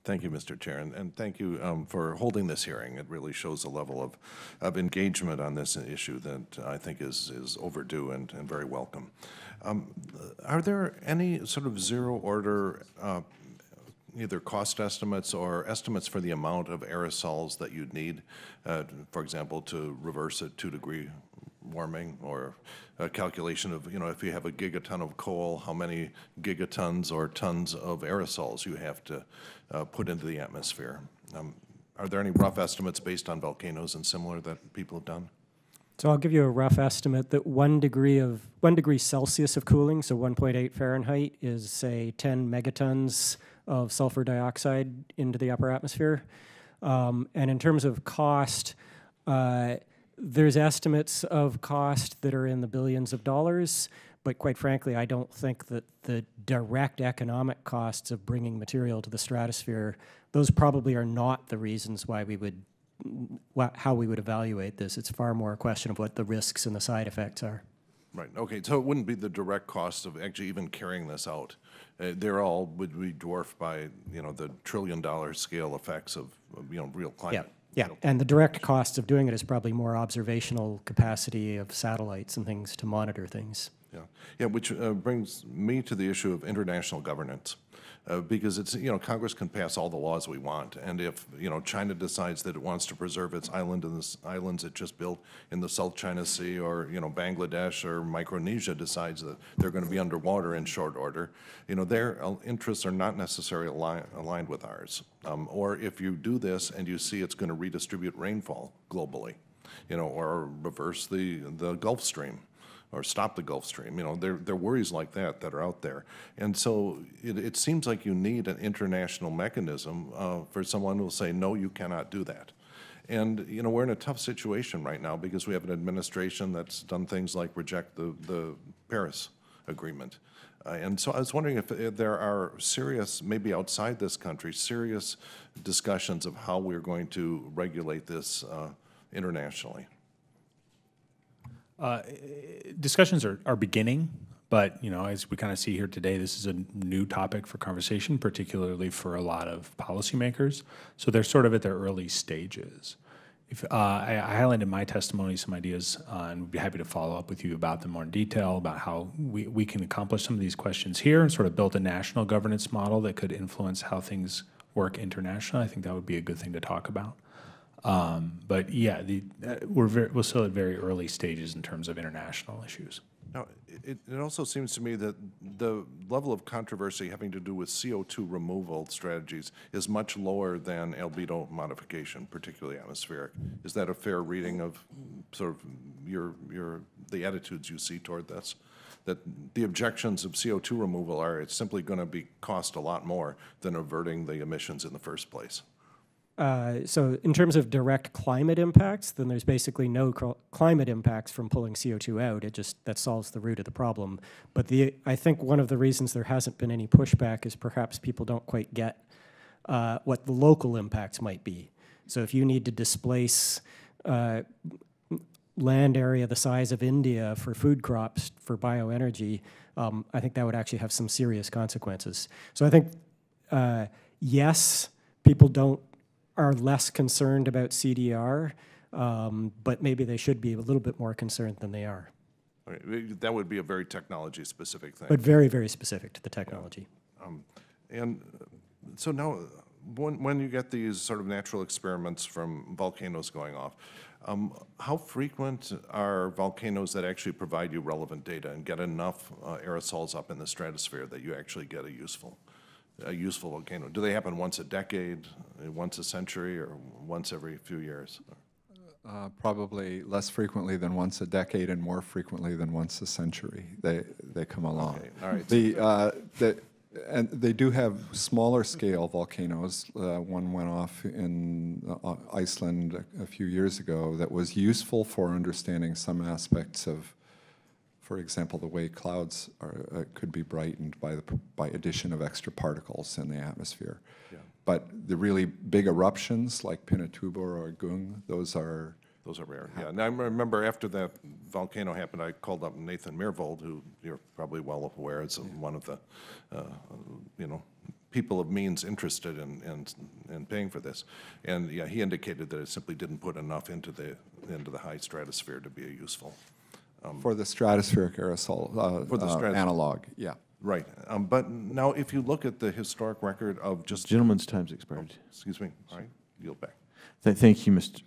Thank you, Mr. Chair, and thank you for holding this hearing. It really shows a level of engagement on this issue that I think is overdue and very welcome. Are there any sort of zero-order either cost estimates or estimates for the amount of aerosols that you'd need, for example, to reverse a 2-degree warming, or a calculation of, if you have a gigaton of coal, how many gigatons or tons of aerosols you have to put into the atmosphere? Are there any rough estimates based on volcanoes and similar that people have done? So I'll give you a rough estimate that 1 degree Celsius of cooling, so 1.8 Fahrenheit, is, say, 10 megatons of sulfur dioxide into the upper atmosphere. And in terms of cost, there's estimates of cost that are in the billions of dollars, but quite frankly, I don't think that the direct economic costs of bringing material to the stratosphere, those probably are not the reasons why how we would evaluate this. It's far more a question of what the risks and the side effects are. Right. Okay. So it wouldn't be the direct cost of actually even carrying this out. They're all would be dwarfed by the trillion-dollar scale effects of real climate. Yeah. Yeah, and the direct cost of doing it is probably more observational capacity of satellites and things to monitor things. Yeah, yeah, which brings me to the issue of international governance, because it's Congress can pass all the laws we want, and if China decides that it wants to preserve its islands it just built in the South China Sea, or Bangladesh or Micronesia decides that they're going to be underwater in short order, their interests are not necessarily aligned with ours. Or if you do this and you see it's going to redistribute rainfall globally, or reverse the Gulf Stream, or stop the Gulf Stream. There are worries like that are out there. And so it seems like you need an international mechanism for someone who will say, no, you cannot do that. And, we're in a tough situation right now because we have an administration that's done things like reject the Paris Agreement. And so I was wondering if there are serious, maybe outside this country, serious discussions of how we're going to regulate this internationally. Discussions are beginning, but as we kind of see here today, this is a new topic for conversation, particularly for a lot of policymakers. So they're sort of at their early stages. I highlighted in my testimony some ideas, and we'd be happy to follow up with you about them more in detail, about how we can accomplish some of these questions here and sort of build a national governance model that could influence how things work internationally. I think that would be a good thing to talk about. But yeah, we're still at very early stages in terms of international issues. Now, it also seems to me that the level of controversy having to do with CO2 removal strategies is much lower than albedo modification, particularly atmospheric. Is that a fair reading of sort of the attitudes you see toward this? That the objections of CO2 removal are it's simply going to cost a lot more than averting the emissions in the first place. So in terms of direct climate impacts, then there's basically no climate impacts from pulling CO2 out. That solves the root of the problem. But I think one of the reasons there hasn't been any pushback is perhaps people don't quite get what the local impacts might be. So if you need to displace land area the size of India for food crops for bioenergy, I think that would actually have some serious consequences. So I think, yes, people are less concerned about CDR, but maybe they should be a little bit more concerned than they are. Okay. That would be a very technology-specific thing. But very, very specific to the technology. And so now, when you get these sort of natural experiments from volcanoes going off, how frequent are volcanoes that actually provide you relevant data and get enough aerosols up in the stratosphere that you actually get a useful volcano? Do they happen once a decade, once a century, or once every few years? Probably less frequently than once a decade and more frequently than once a century. They come along. Okay. All right. And they do have smaller scale volcanoes. One went off in Iceland a few years ago that was useful for understanding some aspects of, for example, the way clouds could be brightened by addition of extra particles in the atmosphere. Yeah. But the really big eruptions like Pinatubo or Gung, those are rare. Yeah, and I remember after that volcano happened, I called up Nathan Myhrvold, who you're probably well aware is one of the people of means interested in paying for this. And yeah, he indicated that it simply didn't put enough into the high stratosphere to be useful. For the stratospheric aerosol For the analog, yeah. Right. But now, if you look at the historic record of just, Gentleman's time's expired. excuse me, all right, yield back. Thank you, Mr.